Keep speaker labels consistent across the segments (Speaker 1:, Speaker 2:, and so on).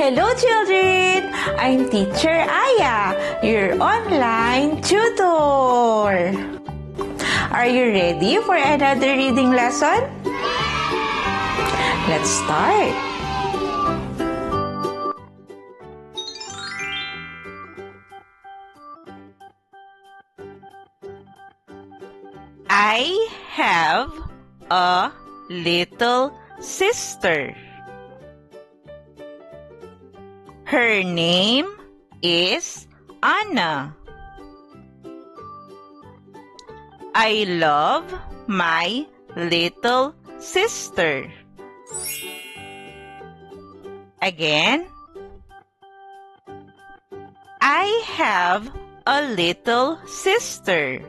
Speaker 1: Hello children! I'm Teacher Aya, your online tutor. Are you ready for another reading lesson? Let's start. I have a little sister. Her name is Anna. I love my little sister. Again. I have a little sister.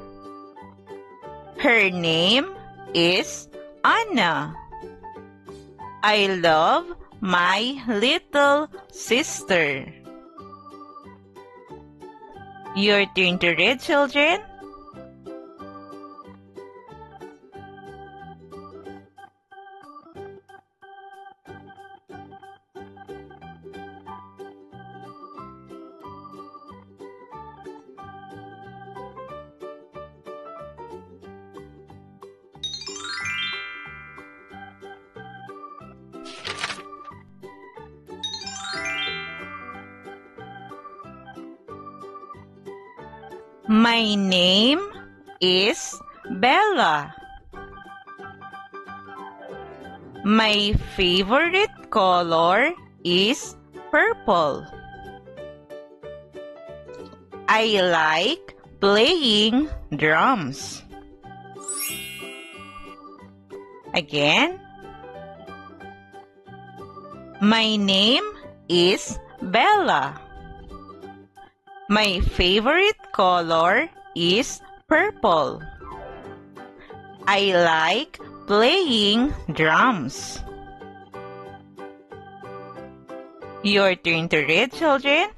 Speaker 1: Her name is Anna. I love my little sister. Your turn to read, children. My name is Bella. My favorite color is purple. I like playing drums. Again. My name is Bella. My favorite color is purple. I like playing drums. Your turn to read, children.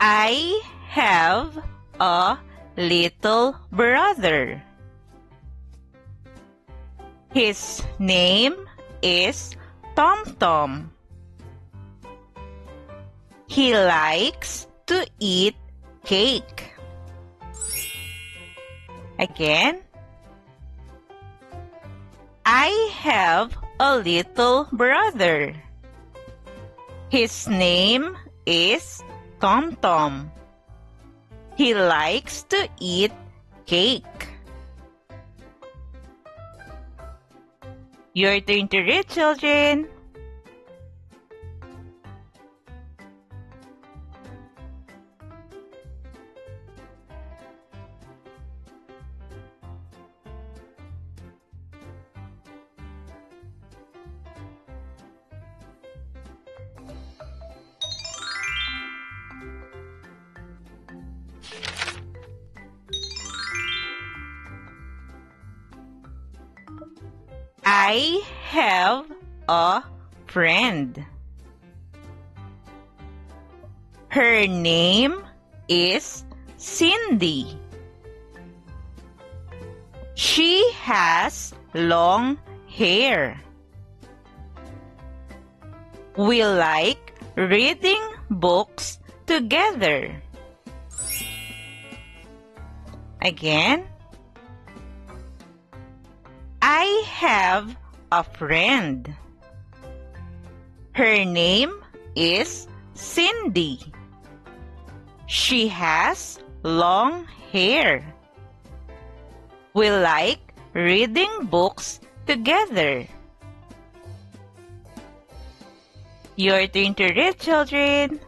Speaker 1: I have a little brother. His name is Tom Tom. He likes to eat cake. Again. I have a little brother. His name is Tom Tom. He likes to eat cake. Your turn to read, children. I have a friend. Her name is Cindy. She has long hair. We like reading books together. Again. I have a friend. Her name is Cindy. She has long hair. We like reading books together. Your turn to read, children.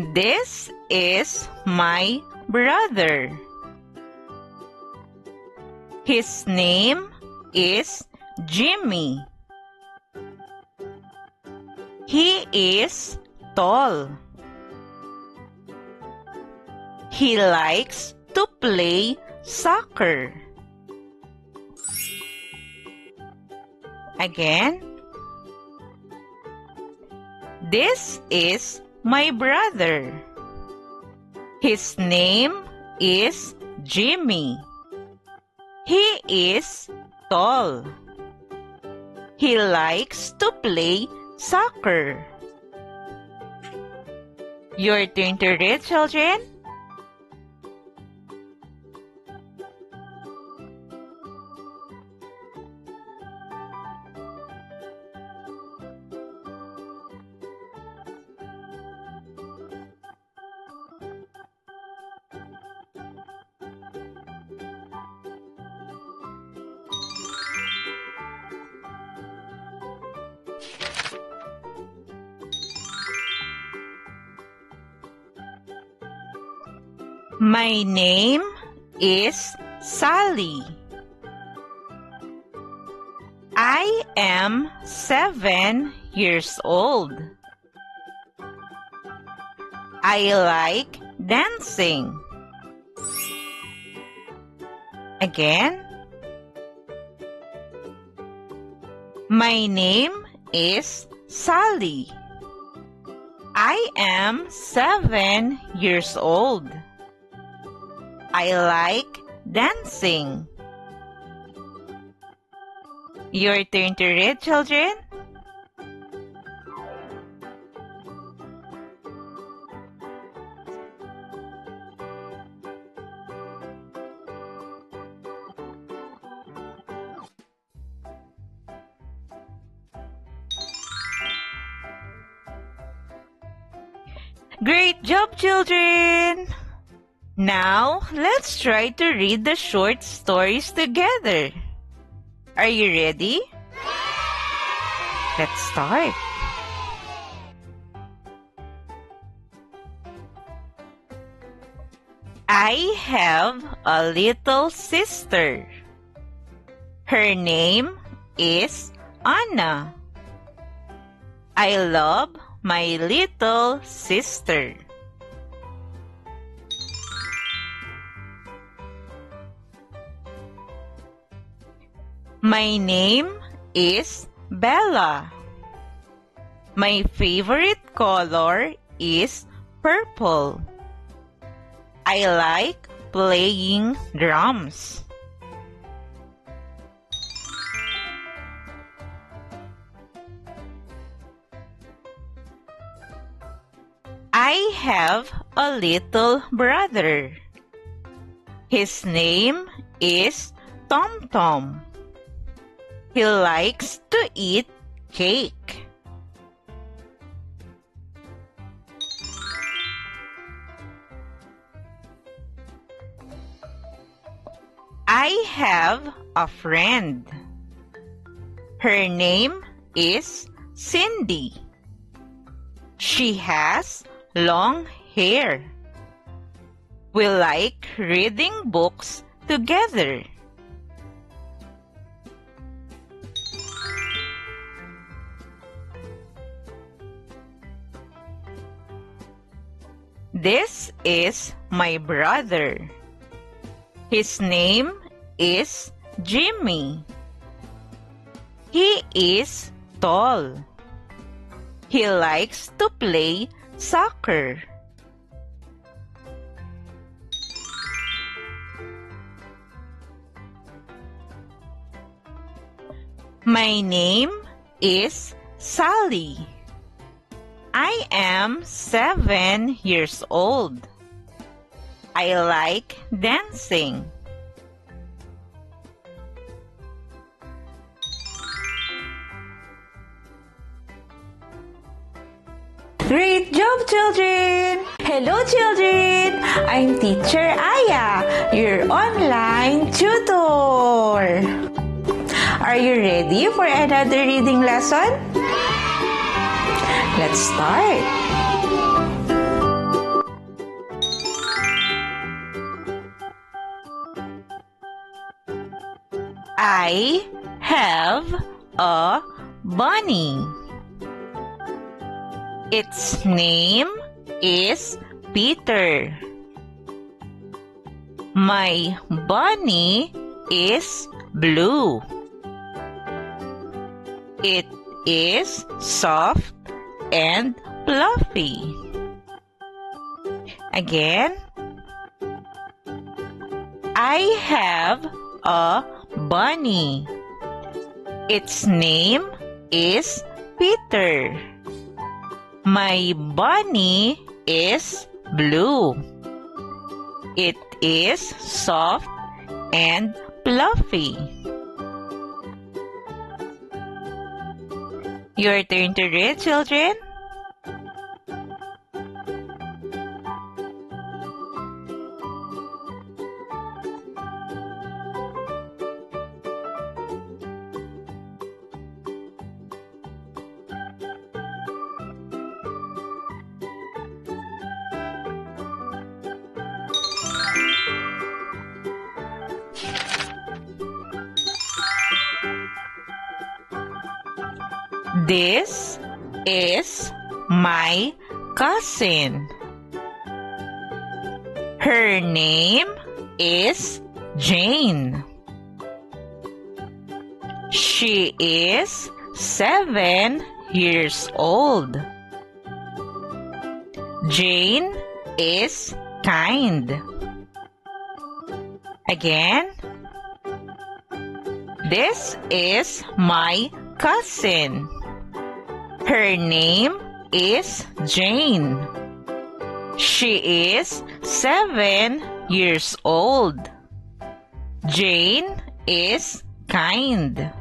Speaker 1: This is my brother. His name is Jimmy. He is tall. He likes to play soccer. Again. This is my brother. His name is Jimmy. He is tall. He likes to play soccer. Your turn to read, children. My name is Sally. I am 7 years old. I like dancing. Again. My name is Sally. I am 7 years old. I like dancing. Your turn to read, children. Great job, children! Now, let's try to read the short stories together. Are you ready? Let's start. I have a little sister. Her name is Anna. I love my little sister. My name is Bella. My favorite color is purple. I like playing drums. I have a little brother. His name is Tom Tom. He likes to eat cake. I have a friend. Her name is Cindy. She has long hair. We like reading books together. This is my brother. His name is Jimmy. He is tall. He likes to play soccer. My name is Sally. I am 7 years old. I like dancing. Great job, children! Hello, children! I'm Teacher Aya, your online tutor. Are you ready for another reading lesson? Let's start. I have a bunny. Its name is Peter. My bunny is blue. It is soft and fluffy. Again, I have a bunny. Its name is Peter. My bunny is blue. It is soft and fluffy. Your turn to read, children. This is my cousin. Her name is Jane. She is 7 years old. Jane is kind. Again, this is my cousin. Her name is Jane. She is 7 years old. Jane is kind.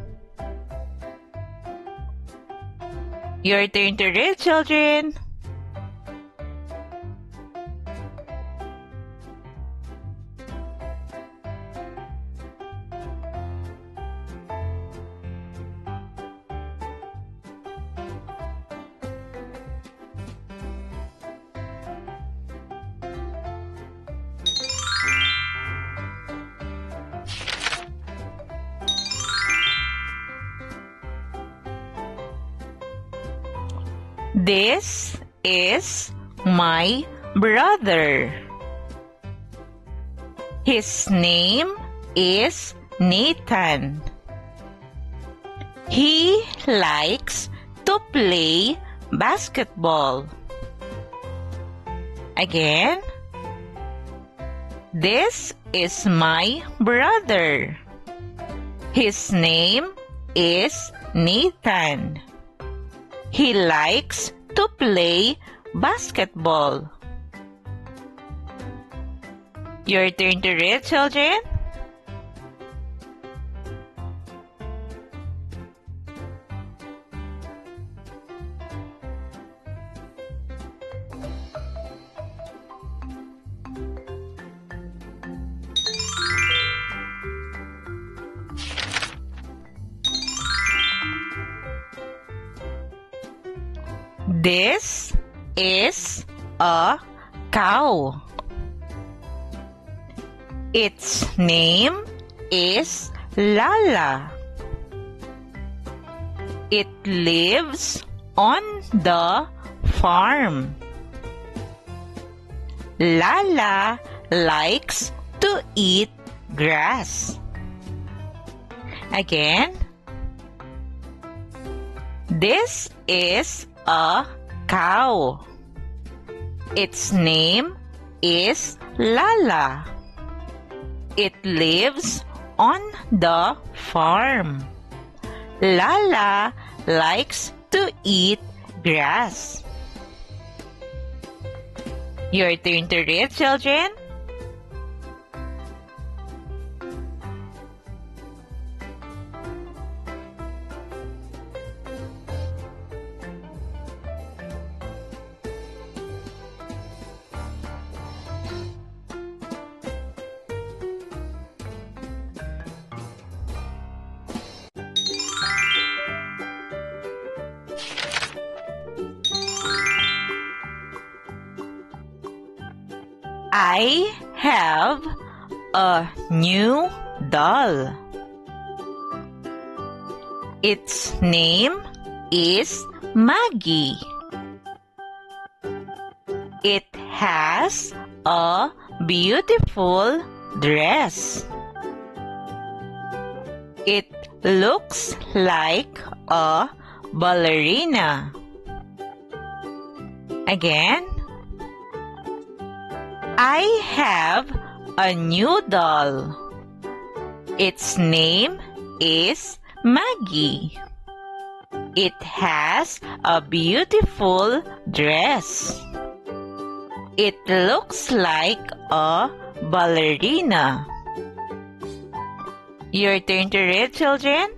Speaker 1: Your turn to read, children. This is my brother. His name is Nathan. He likes to play basketball. Again, this is my brother. His name is Nathan. He likes to play basketball. Your turn to read, children. This is a cow. Its name is Lala. It lives on the farm. Lala likes to eat grass. Again, this is a cow. Its name is Lala. It lives on the farm. Lala likes to eat grass. Your turn to read, children. I have a new doll. Its name is Maggie. It has a beautiful dress. It looks like a ballerina. Again, I have a new doll. Its name is Maggie. It has a beautiful dress. It looks like a ballerina. Your turn to read, children.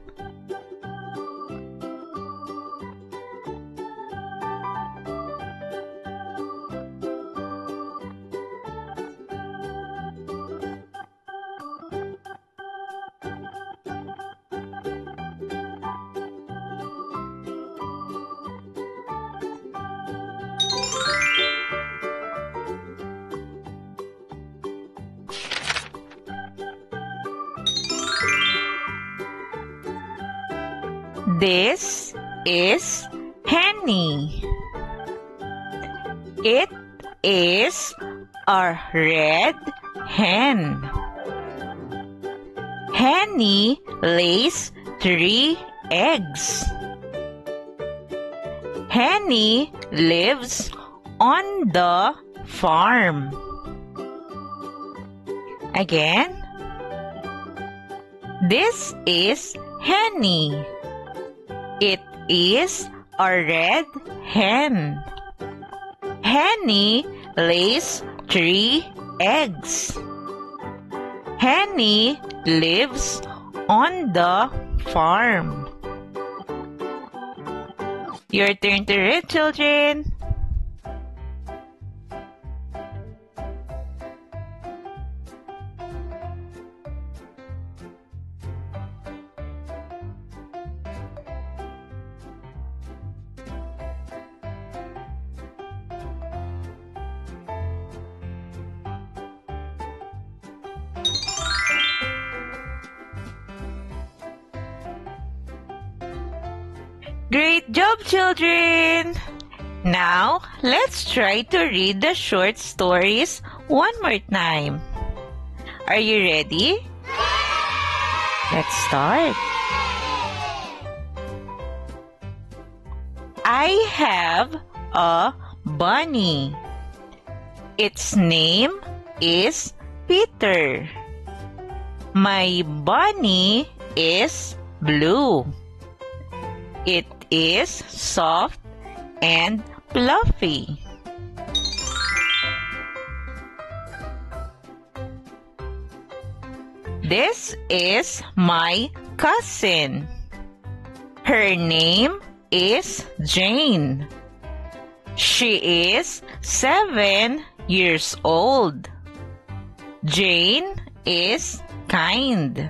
Speaker 1: This is Henny. It is a red hen. Henny lays 3 eggs. Henny lives on the farm. Again, this is Henny. It is a red hen. Henny lays 3 eggs. Henny lives on the farm. Your turn to read, children. Great job, children! Now, let's try to read the short stories one more time. Are you ready? Let's start. I have a bunny. Its name is Peter. My bunny is blue. It is soft and fluffy. This is my cousin. Her name is Jane. She is 7 years old. Jane is kind.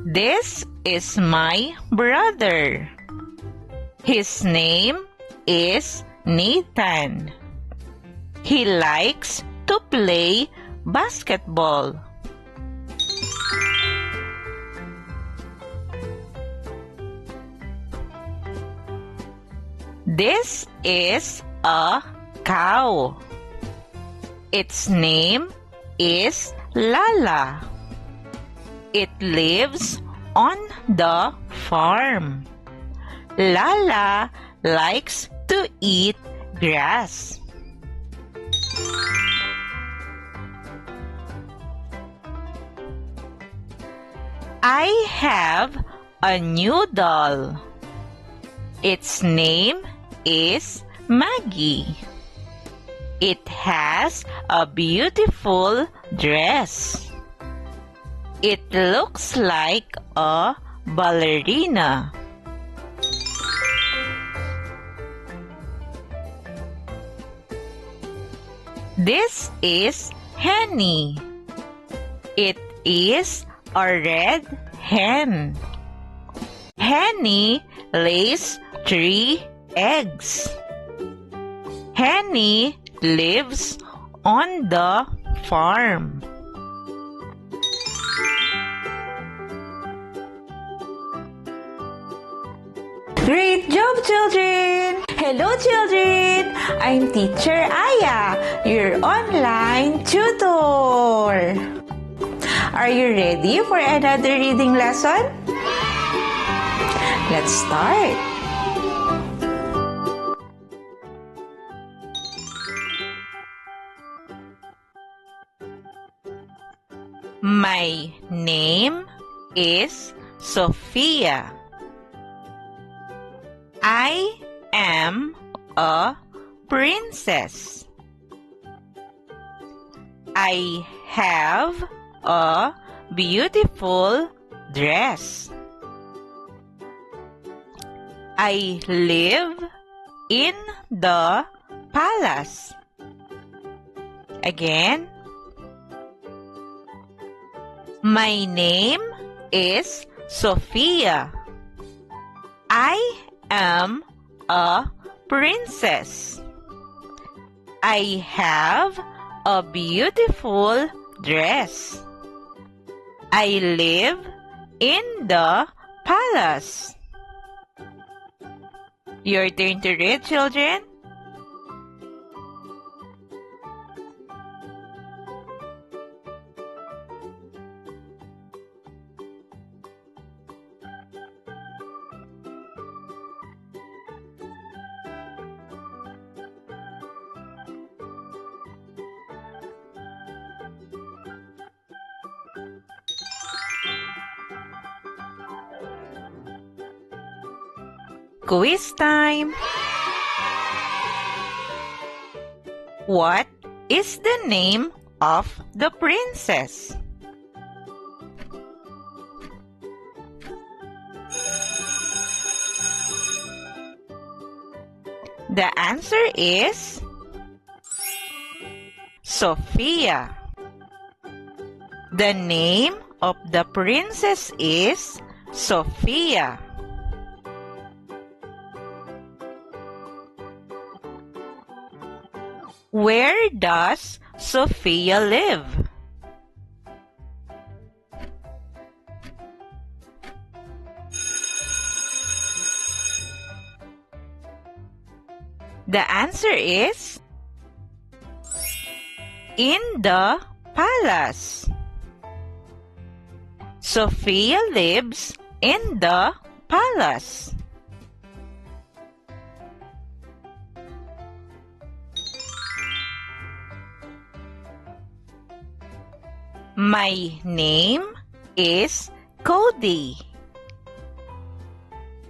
Speaker 1: This is my brother. His name is Nathan. He likes to play basketball. This is a cow. Its name is Lala. It lives on the farm. Lala likes to eat grass. I have a new doll. Its name is Maggie. It has a beautiful dress. It looks like a ballerina. This is Henny. It is a red hen. Henny lays 3 eggs. Henny lives on the farm. Great job, children! Hello, children! I'm Teacher Aya, your online tutor. Are you ready for another reading lesson? Let's start. My name is Sophia. I am a princess. I have a beautiful dress. I live in the palace. Again. My name is Sophia. I am a princess. I have a beautiful dress. I live in the palace. Your turn to read, children. Quiz time! What is the name of the princess? The answer is Sophia. The name of the princess is Sophia. Where does Sophia live? The answer is in the palace. Sophia lives in the palace. My name is Cody.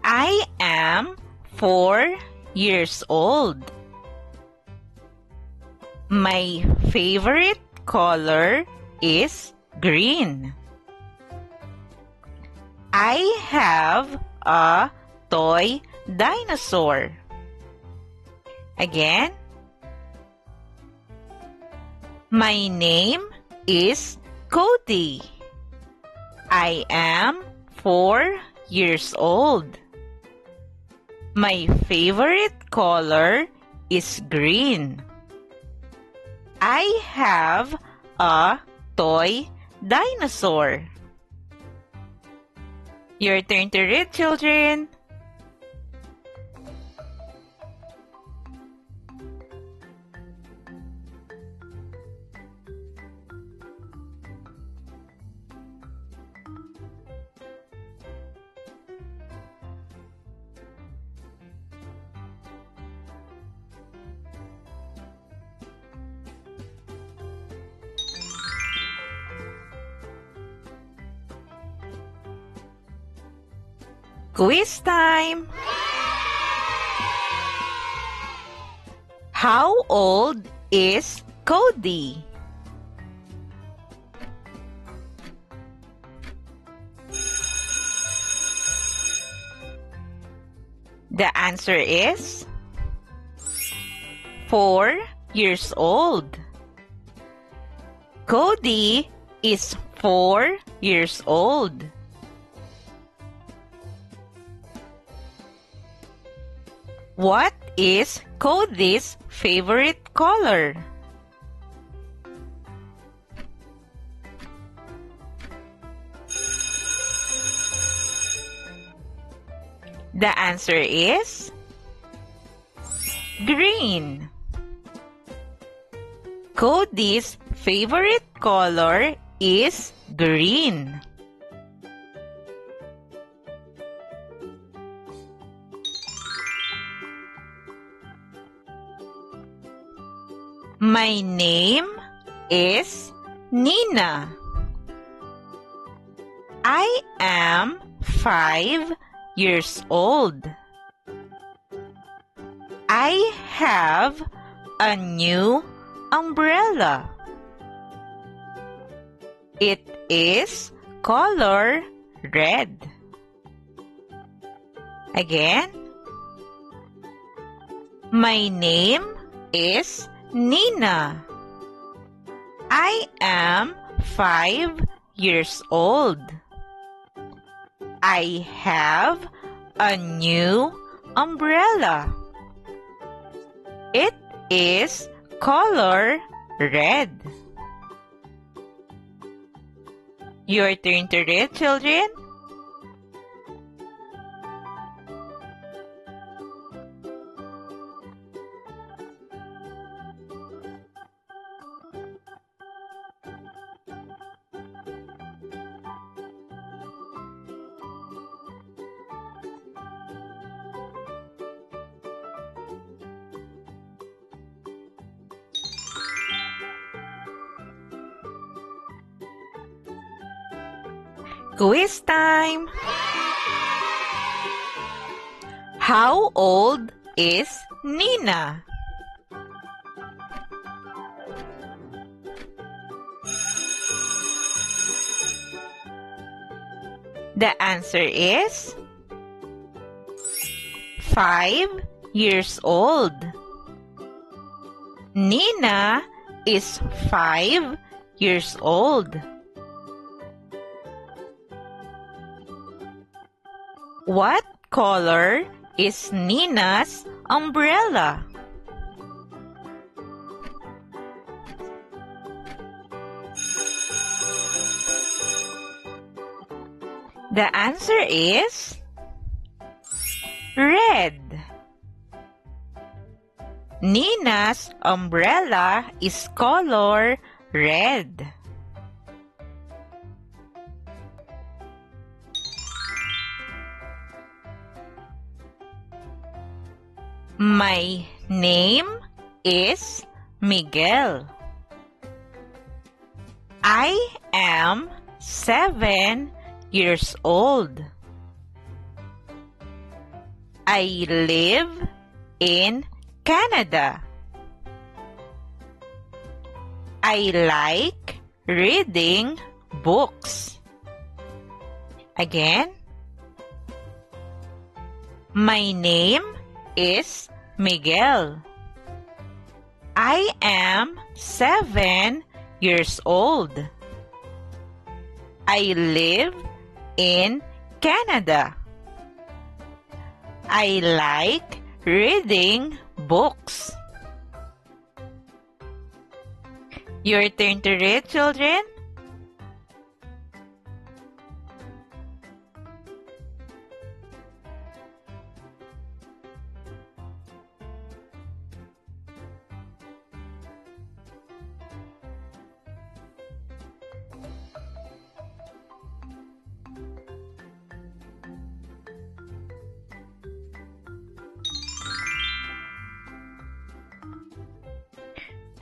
Speaker 1: I am 4 years old. My favorite color is green. I have a toy dinosaur. Again. My name is Cody. I am 4 years old. My favorite color is green. I have a toy dinosaur. Your turn to read, children. Quiz time! How old is Cody? The answer is 4 years old. Cody is 4 years old. What is Cody's favorite color? The answer is green. Cody's favorite color is green. My name is Nina. I am 5 years old. I have a new umbrella. It is color red. Again. My name is Nina. I am 5 years old. I have a new umbrella. It is color red. Your turn to read, children. Quiz time! How old is Nina? The answer is 5 years old. Nina is 5 years old. What color is Nina's umbrella? The answer is red. Nina's umbrella is color red. My name is Miguel. I am 7 years old. I live in Canada. I like reading books. Again. My name is Miguel. I am 7 years old. I live in Canada. I like reading books. Your turn to read, children.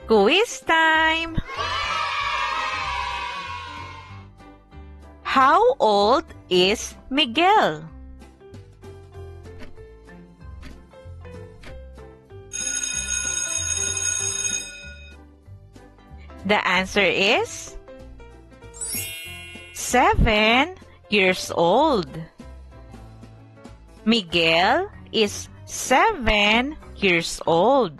Speaker 1: Quiz time! How old is Miguel? The answer is 7 years old. Miguel is 7 years old.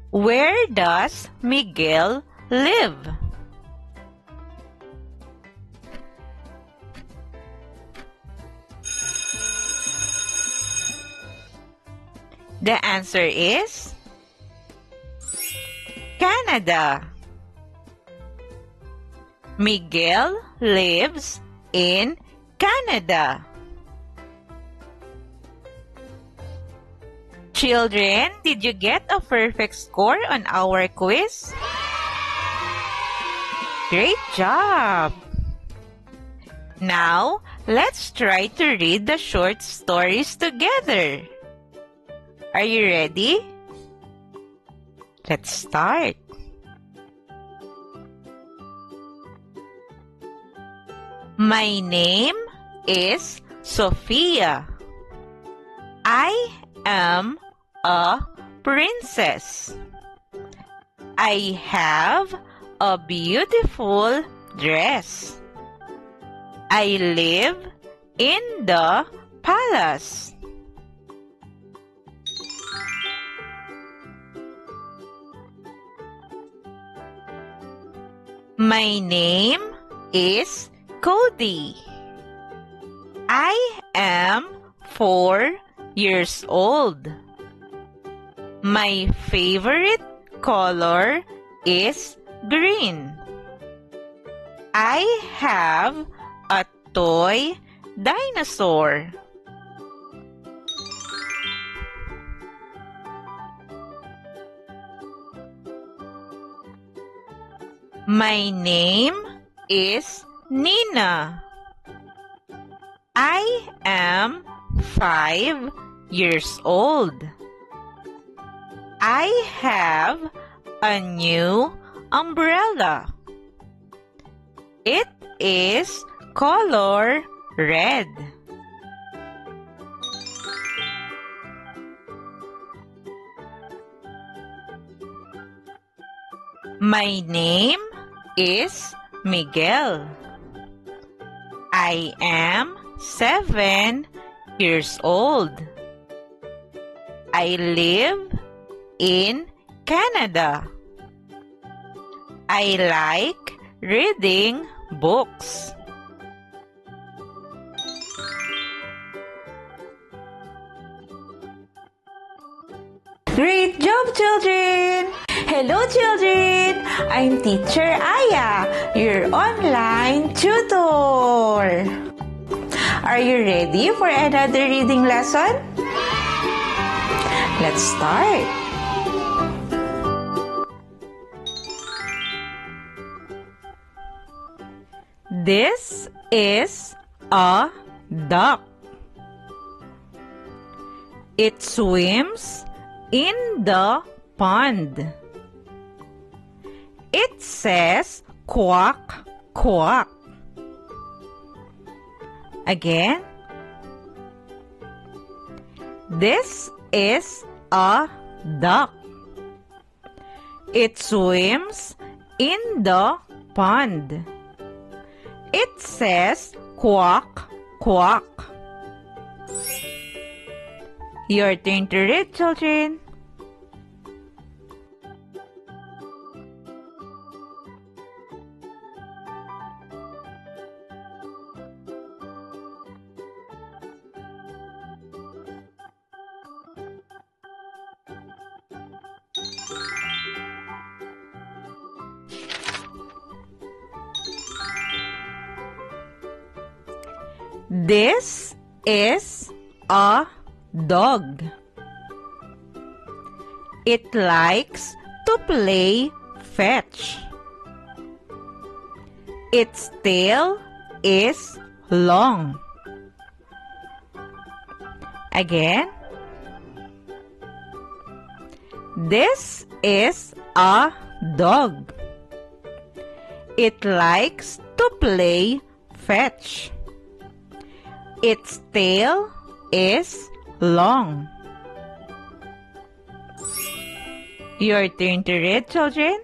Speaker 1: Where does Miguel live? The answer is Canada. Miguel lives in Canada. Children, did you get a perfect score on our quiz? Great job! Now, let's try to read the short stories together. Are you ready? Let's start. My name is Sophia. I am a princess. I have a beautiful dress. I live in the palace. My name is Cody. I am 4 years old. My favorite color is green. I have a toy dinosaur. My name is Nina. I am 5 years old. I have a new umbrella. It is color red. My name is Miguel. I am 7 years old. I live in Canada. I like reading books.
Speaker 2: Great job, children! Hello, children! I'm Teacher Aya, your online tutor. Are you ready for another reading lesson? Let's start.
Speaker 1: This is a duck. It swims in the pond. It says quack, quack. Again. This is a duck. It swims in the pond. It says quack, quack. Your turn to read, children. This is a dog. It likes to play fetch. Its tail is long. Again. This is a dog. It likes to play fetch. Its tail is long. Your turn to read, children.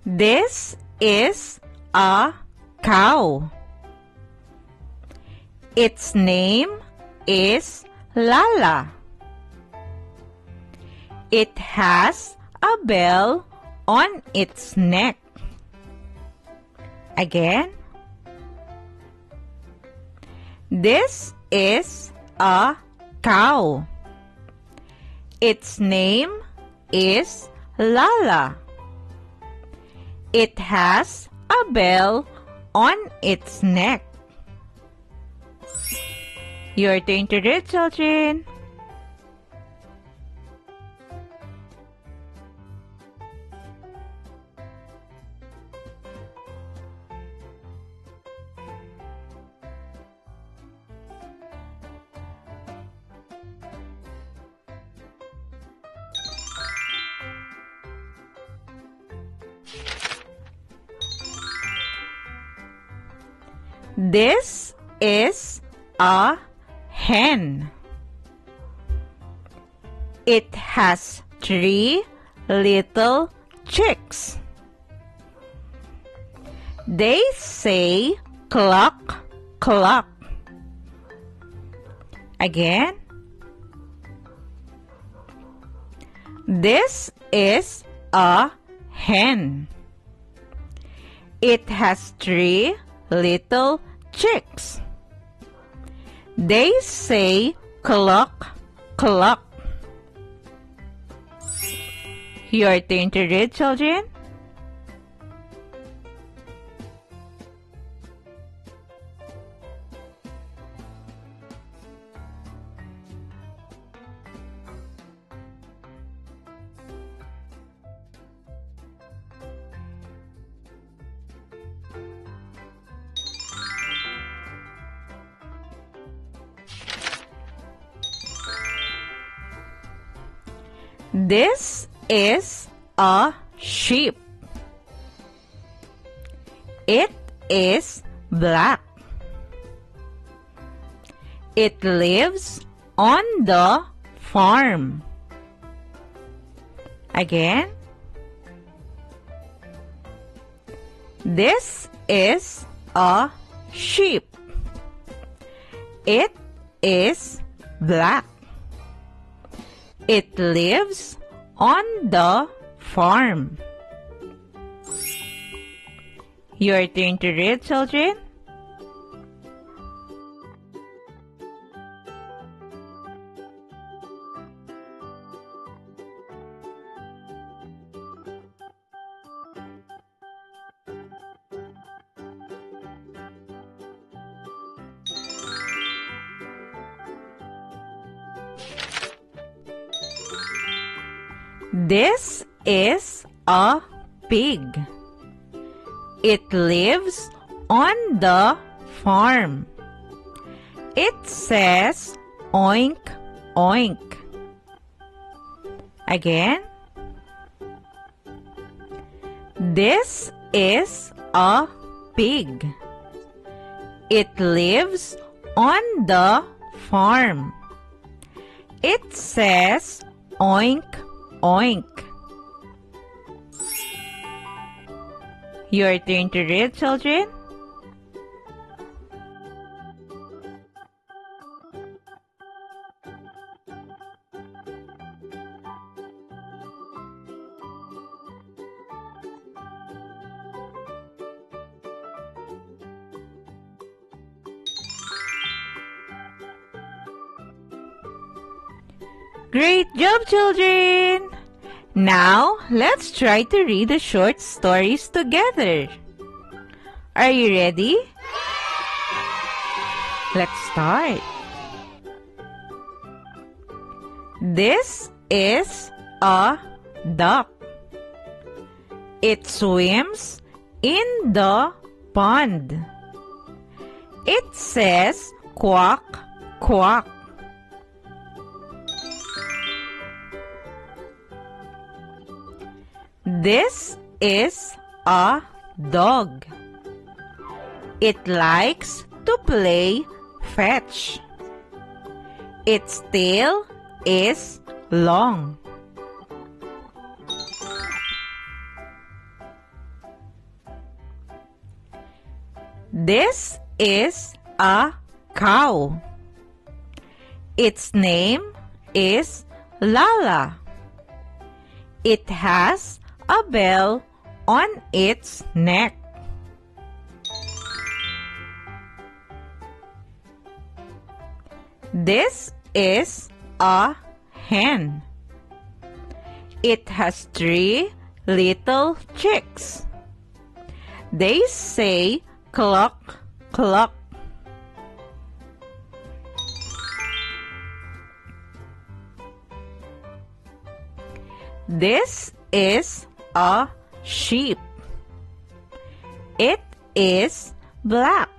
Speaker 1: This is a cow. Its name is Lala. It has a bell on its neck. Again. This is a cow. Its name is Lala. It has a bell on its neck. Your turn to read, children. This is a hen. It has 3 little chicks. They say cluck, cluck. Again. This is a hen. It has 3 little chicks. They say cluck, cluck. Your turn to read, children. This is a sheep. It is black. It lives on the farm. Again. This is a sheep. It is black. It lives on the farm. Your turn to read, children. This is a pig. It lives on the farm. It says oink, oink. Again. This is a pig. It lives on the farm. It says oink, oink. Your turn to read, children. Great job, children! Now, let's try to read the short stories together. Are you ready? Let's start. This is a duck. It swims in the pond. It says quack, quack. This is a dog. It likes to play fetch. Its tail is long. This is a cow. Its name is Lala. It has a bell on its neck. This is a hen. It has 3 little chicks. They say cluck, cluck. This is a sheep. It is black.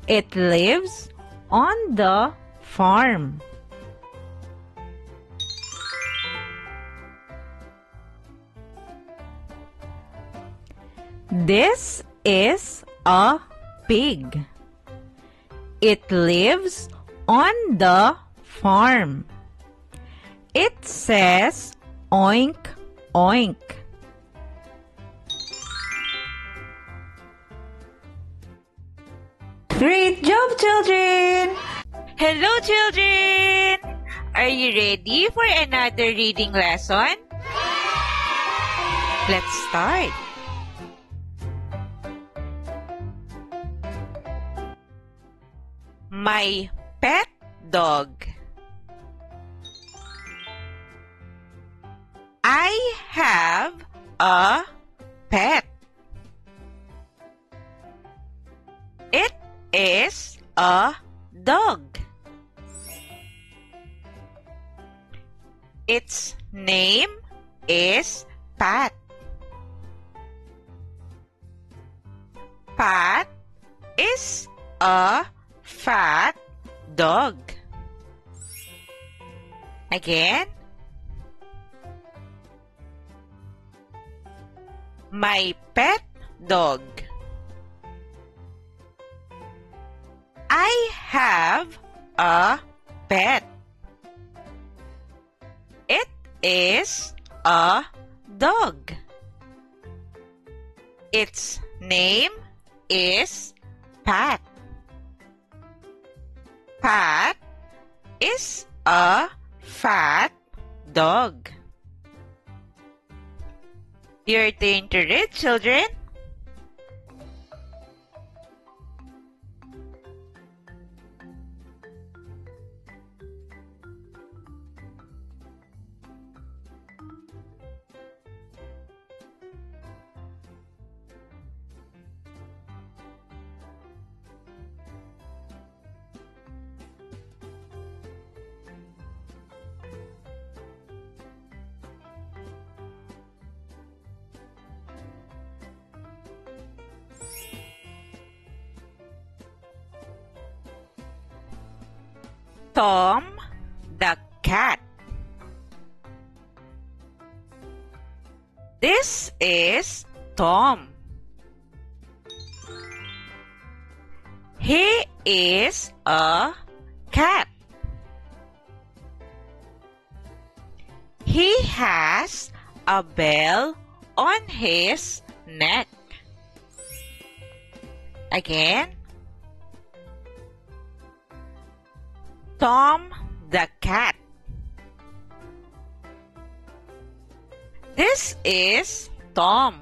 Speaker 1: It lives on the farm. This is a pig. It lives on the farm. It says oink, oink.
Speaker 2: Great job, children!
Speaker 1: Hello, children! Are you ready for another reading lesson? Let's start. My pet dog. I have a pet. It is a dog. Its name is Pat. Pat is a fat dog. Again. My pet dog. I have a pet. It is a dog. Its name is Pat. Pat is a fat dog. Your turn to read, children. Tom the cat. This is Tom. He is a cat. He has a bell on his neck. Again. Tom the cat. This is Tom.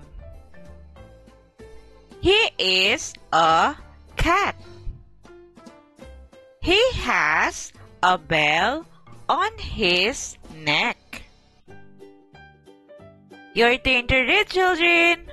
Speaker 1: He is a cat. He has a bell on his neck. Your turn to read, children.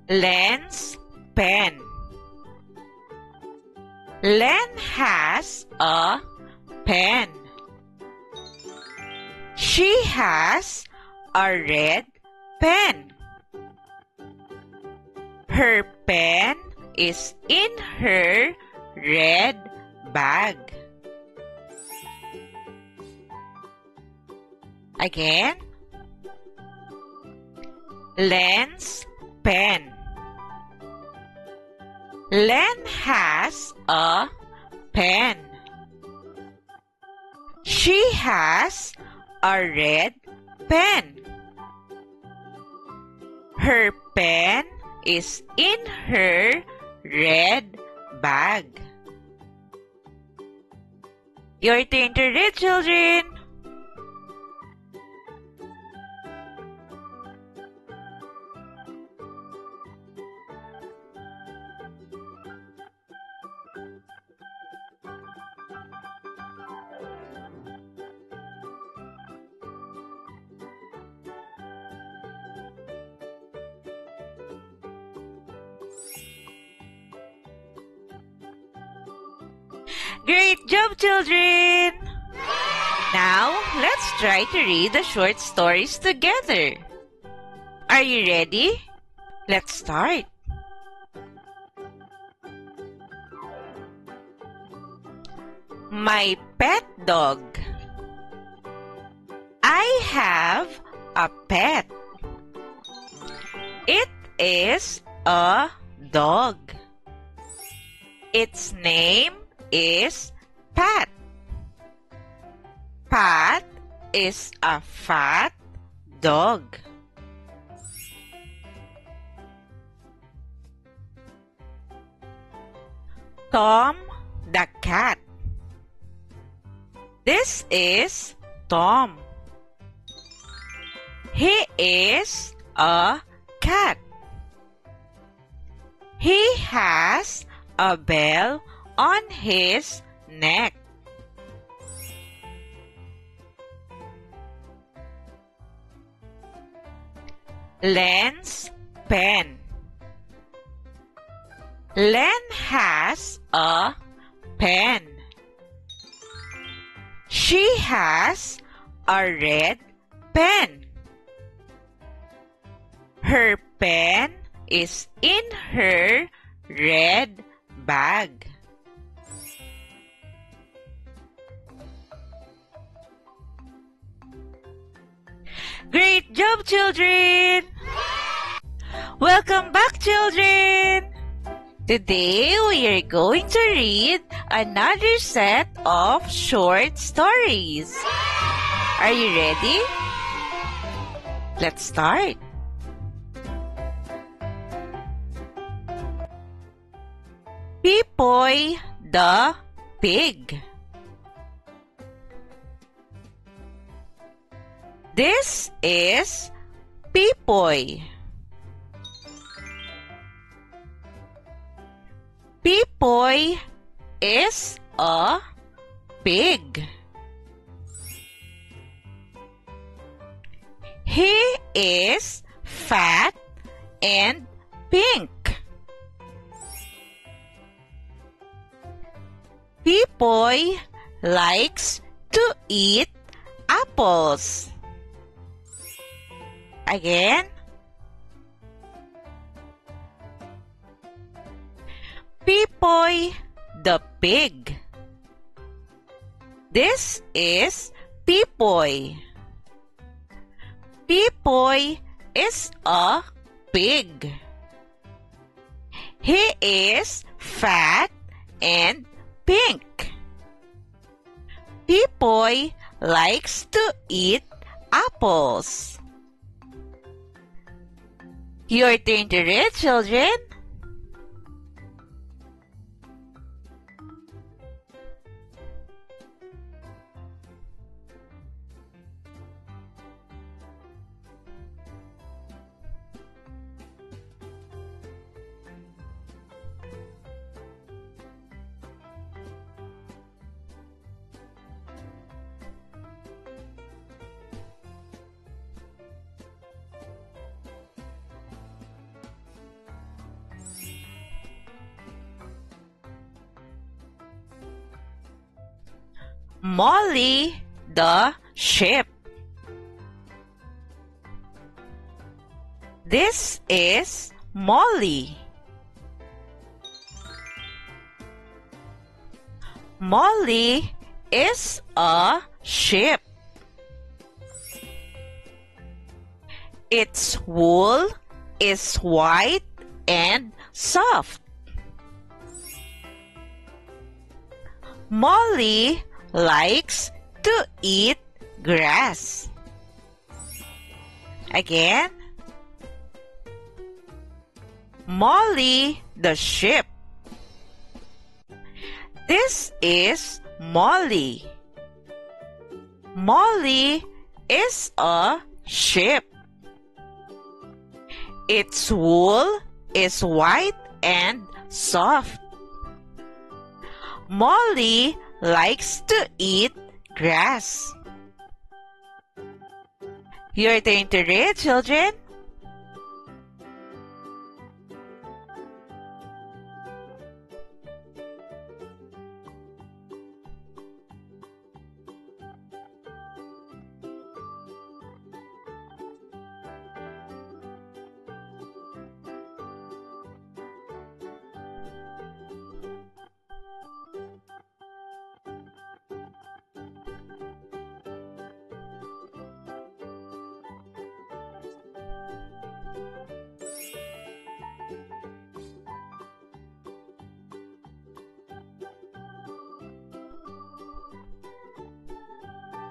Speaker 1: Len's pen. Len has a pen. She has a red pen. Her pen is in her red bag. Again. Len's pen. Len has a pen. She has a red pen. Her pen is in her red bag. Your turn to read, children. Great job, children! Now, let's try to read the short stories together. Are you ready? Let's start. My pet dog. I have a pet. It is a dog. Its name is Pat. Pat is a fat dog. Tom the cat. This is Tom. He is a cat. He has a bell on his neck. Len's pen. Len has a pen. She has a red pen. Her pen is in her red bag. Great job, children! Welcome back, children! Today, we are going to read another set of short stories. Are you ready? Let's start. Peepoy the pig. This is Peepoy. Peepoy is a pig. He is fat and pink. Peepoy likes to eat apples. Again. Peepoy the pig. This is Peepoy. Peepoy is a pig. He is fat and pink. Peepoy likes to eat apples. Your turn to read, children. Molly the sheep. This is Molly. Molly is a sheep. Its wool is white and soft. Molly likes to eat grass. Again. Molly the sheep. This is Molly. Molly is a sheep. Its wool is white and soft. Molly likes to eat grass. Your turn to read, children.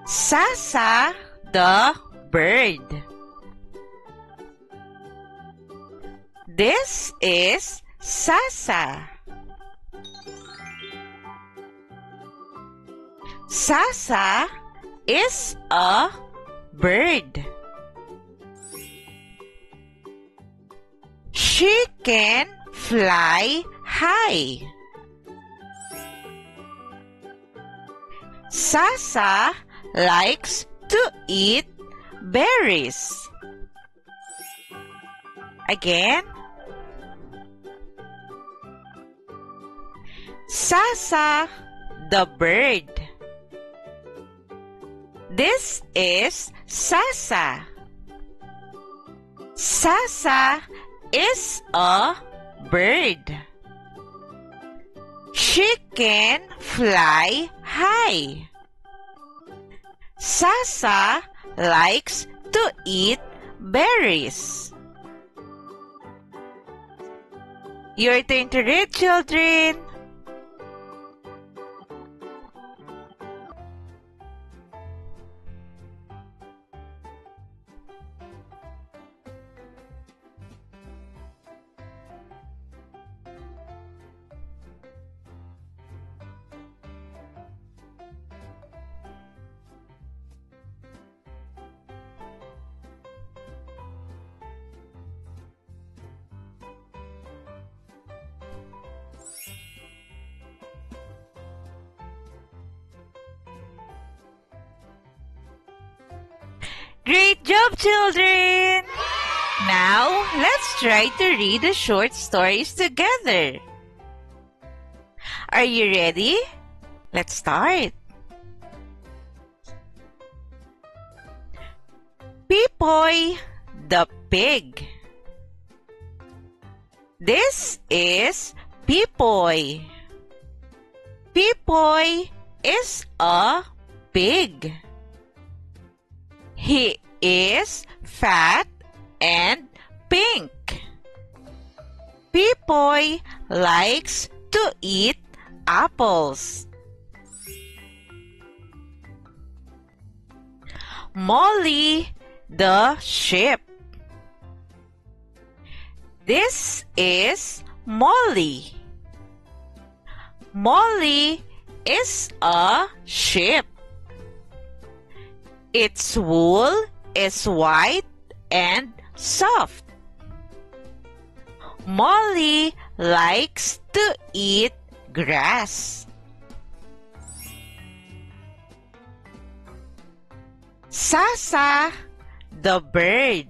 Speaker 1: Sasa the bird. This is Sasa. Sasa is a bird. She can fly high. Sasa likes to eat berries. Again. Sasa the bird. This is Sasa. Sasa is a bird. She can fly high. Sasa likes to eat berries. Your turn to read, children. Great job, children! Now, let's try to read the short stories together. Are you ready? Let's start. Pipoy the pig. This is Pipoy. Pipoy is a pig. He is fat and pink. Pipoy likes to eat apples. Molly the sheep. This is Molly. Molly is a sheep. Its wool is white and soft. Molly likes to eat grass. Sasa the bird.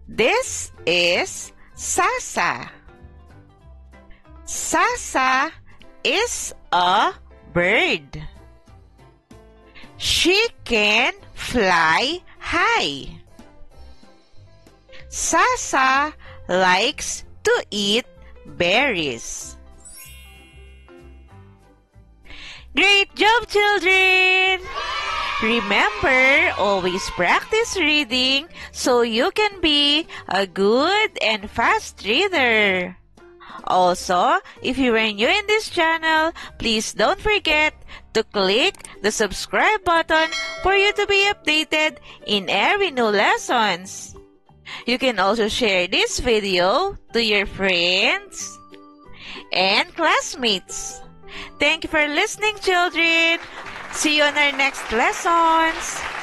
Speaker 1: This is Sasa. Sasa is a bird. She can fly high. Sasa likes to eat berries. Great job, children! Remember, always practice reading so you can be a good and fast reader. Also, if you are new in this channel, please don't forget to click the subscribe button for you to be updated in every new lessons. You can also share this video to your friends and classmates. Thank you for listening, children. See you on our next lessons.